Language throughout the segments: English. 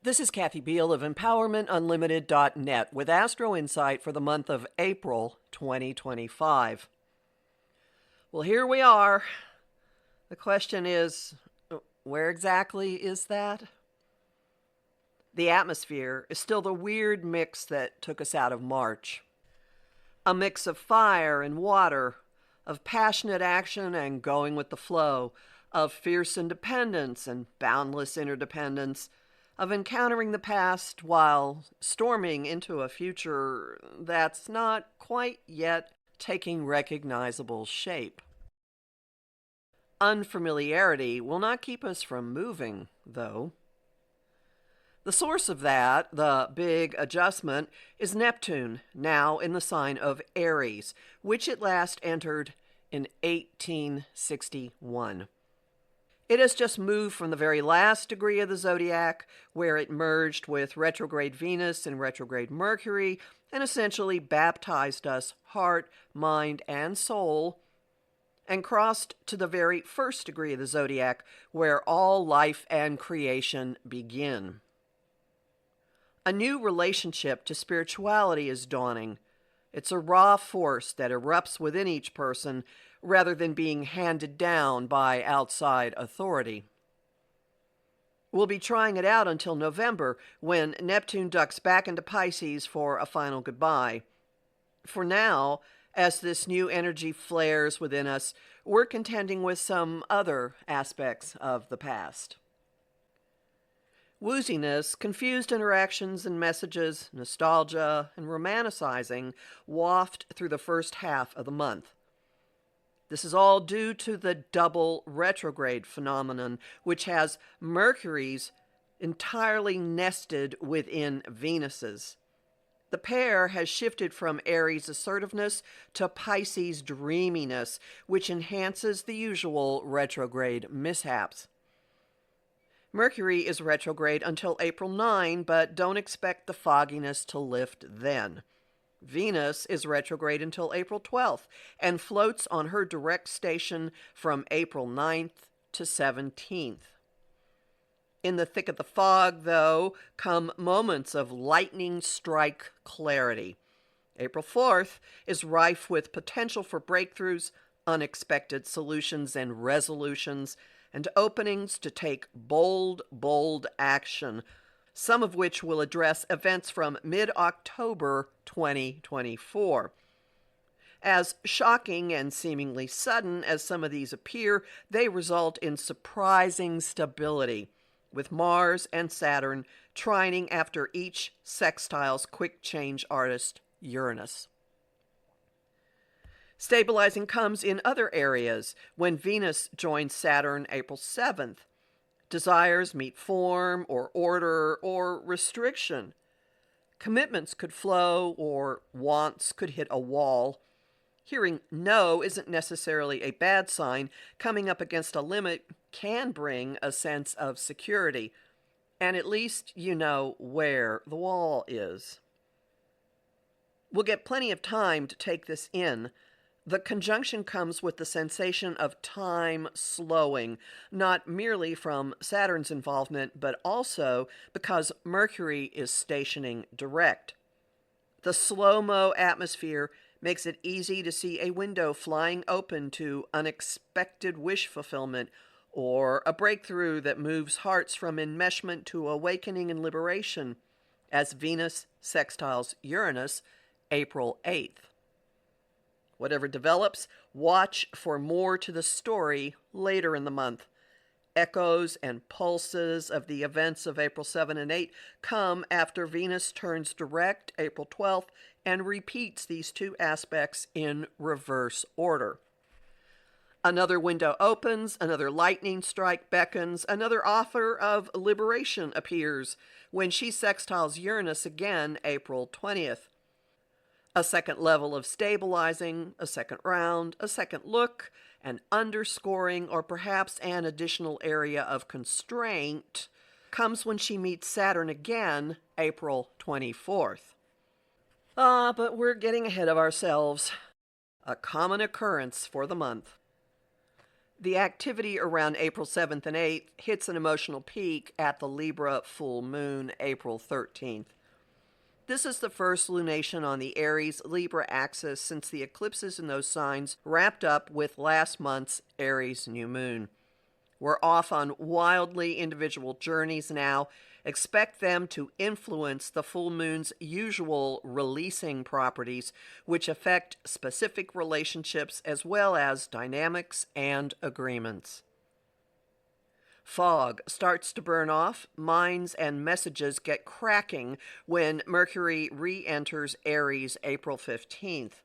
This is Kathy Beal of EmpowermentUnlimited.net with Astro Insight for the month of April 2025. Well, here we are. The question is, where exactly is that? The atmosphere is still the weird mix that took us out of March. A mix of fire and water, of passionate action and going with the flow, of fierce independence and boundless interdependence, of encountering the past while storming into a future that's not quite yet taking recognizable shape. Unfamiliarity will not keep us from moving, though. The source of that, the big adjustment, is Neptune, now in the sign of Aries, which it last entered in 1861. It has just moved from the very last degree of the zodiac, where it merged with retrograde Venus and retrograde Mercury, and essentially baptized us, heart, mind, and soul, and crossed to the very first degree of the zodiac, where all life and creation begin. A new relationship to spirituality is dawning. It's a raw force that erupts within each person rather than being handed down by outside authority. We'll be trying it out until November, when Neptune ducks back into Pisces for a final goodbye. For now, as this new energy flares within us, we're contending with some other aspects of the past. Wooziness, confused interactions and messages, nostalgia, and romanticizing waft through the first half of the month. This is all due to the double retrograde phenomenon, which has Mercury's entirely nested within Venus's. The pair has shifted from Aries' assertiveness to Pisces' dreaminess, which enhances the usual retrograde mishaps. Mercury is retrograde until April 9, but don't expect the fogginess to lift then. Venus is retrograde until April 12th and floats on her direct station from April 9th to 17th. In the thick of the fog, though, come moments of lightning strike clarity. April 4th is rife with potential for breakthroughs, unexpected solutions and resolutions, and openings to take bold action, some of which will address events from mid-October 2024. As shocking and seemingly sudden as some of these appear, they result in surprising stability, with Mars and Saturn trining after each sextile's quick change artist, Uranus. Stabilizing comes in other areas when Venus joins Saturn April 7th. Desires meet form or order or restriction. Commitments could flow or wants could hit a wall. Hearing no isn't necessarily a bad sign. Coming up against a limit can bring a sense of security, and at least you know where the wall is. We'll get plenty of time to take this in. The conjunction comes with the sensation of time slowing, not merely from Saturn's involvement, but also because Mercury is stationing direct. The slow-mo atmosphere makes it easy to see a window flying open to unexpected wish fulfillment, or a breakthrough that moves hearts from enmeshment to awakening and liberation, as Venus sextiles Uranus April 8th. Whatever develops, watch for more to the story later in the month. Echoes and pulses of the events of April 7 and 8 come after Venus turns direct April 12th and repeats these two aspects in reverse order. Another window opens, another lightning strike beckons, another offer of liberation appears when she sextiles Uranus again April 20th. A second level of stabilizing, a second round, a second look, an underscoring, or perhaps an additional area of constraint comes when she meets Saturn again April 24th. But we're getting ahead of ourselves. A common occurrence for the month. The activity around April 7th and 8th hits an emotional peak at the Libra full moon, April 13th. This is the first lunation on the Aries-Libra axis since the eclipses in those signs wrapped up with last month's Aries new moon. We're off on wildly individual journeys now. Expect them to influence the full moon's usual releasing properties, which affect specific relationships as well as dynamics and agreements. Fog starts to burn off, minds and messages get cracking when Mercury re-enters Aries April 15th.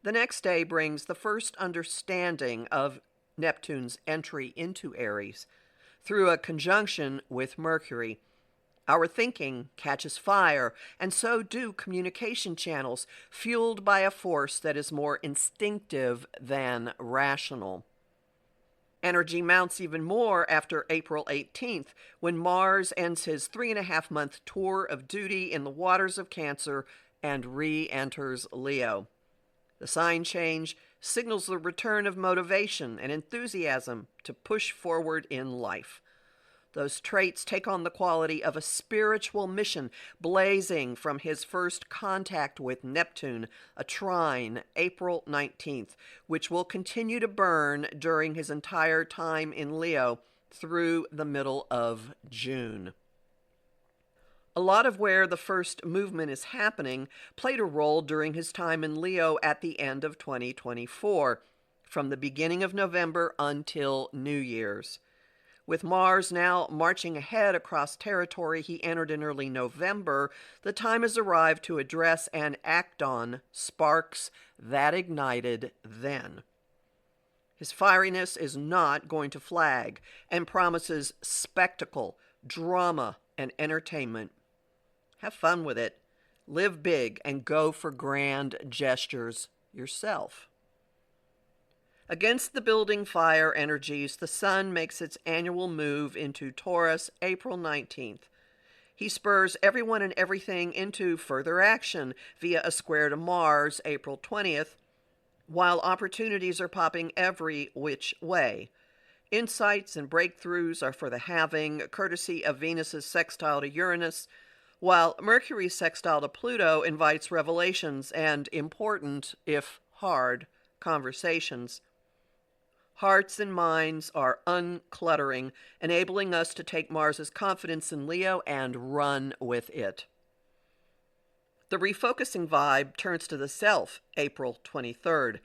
The next day brings the first understanding of Neptune's entry into Aries through a conjunction with Mercury. Our thinking catches fire, and so do communication channels, fueled by a force that is more instinctive than rational. Energy mounts even more after April 18th, when Mars ends his 3.5-month tour of duty in the waters of Cancer and re-enters Leo. The sign change signals the return of motivation and enthusiasm to push forward in life. Those traits take on the quality of a spiritual mission blazing from his first contact with Neptune, a trine, April 19th, which will continue to burn during his entire time in Leo through the middle of June. A lot of where the first movement is happening played a role during his time in Leo at the end of 2024, from the beginning of November until New Year's. With Mars now marching ahead across territory he entered in early November, the time has arrived to address and act on sparks that ignited then. His fieriness is not going to flag and promises spectacle, drama, and entertainment. Have fun with it. Live big and go for grand gestures yourself. Against the building fire energies, the Sun makes its annual move into Taurus April 19th. He spurs everyone and everything into further action via a square to Mars April 20th, while opportunities are popping every which way. Insights and breakthroughs are for the having, courtesy of Venus's sextile to Uranus, while Mercury's sextile to Pluto invites revelations and important, if hard, conversations. Hearts and minds are uncluttering, enabling us to take Mars's confidence in Leo and run with it. The refocusing vibe turns to the self, April 23rd.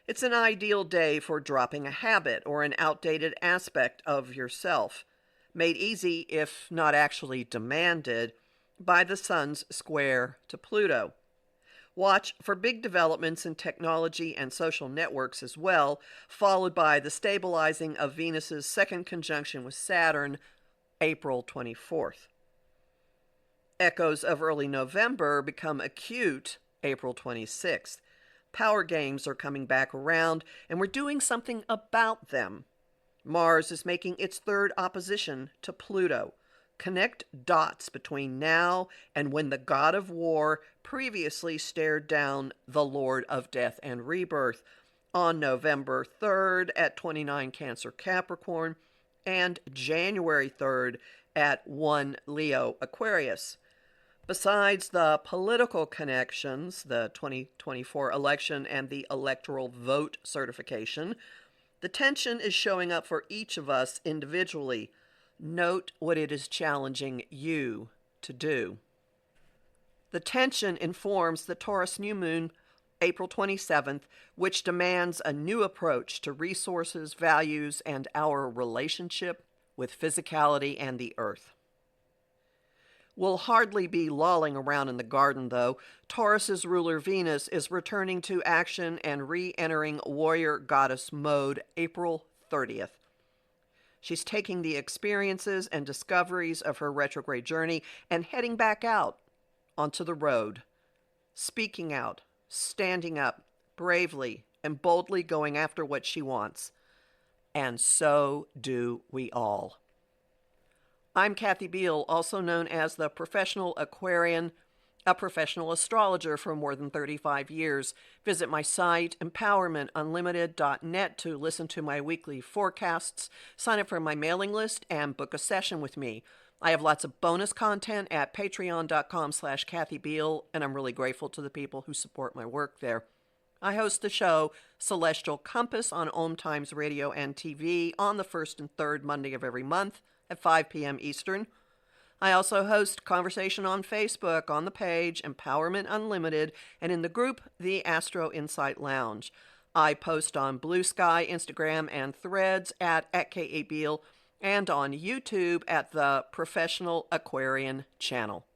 It's an ideal day for dropping a habit or an outdated aspect of yourself, made easy, if not actually demanded, by the Sun's square to Pluto. Watch for big developments in technology and social networks as well, followed by the stabilizing of Venus's second conjunction with Saturn, April 24th. Echoes of early November become acute April 26th. Power games are coming back around, and we're doing something about them. Mars is making its third opposition to Pluto. Connect dots between now and when the god of war previously stared down the Lord of Death and Rebirth on November 3rd at 29 Cancer Capricorn and January 3rd at 1 Leo Aquarius. Besides the political connections, the 2024 election and the electoral vote certification, the tension is showing up for each of us individually. Note what it is challenging you to do. The tension informs the Taurus new moon, April 27th, which demands a new approach to resources, values, and our relationship with physicality and the earth. We'll hardly be lolling around in the garden, though. Taurus's ruler Venus is returning to action and re-entering warrior goddess mode April 30th. She's taking the experiences and discoveries of her retrograde journey and heading back out onto the road, speaking out, standing up, bravely and boldly going after what she wants. And so do we all. I'm Kathy Beal, also known as the Professional Aquarian, a professional astrologer for more than 35 years. Visit my site, empowermentunlimited.net, to listen to my weekly forecasts, sign up for my mailing list, and book a session with me. I have lots of bonus content at patreon.com/Kathy Beal, and I'm really grateful to the people who support my work there. I host the show Celestial Compass on Om Times Radio and TV on the first and third Monday of every month at 5 p.m. Eastern. I also host conversation on Facebook on the page Empowerment Unlimited and in the group The Astro Insight Lounge. I post on Blue Sky, Instagram, and Threads at KA Beal, and on YouTube at the Professional Aquarian channel.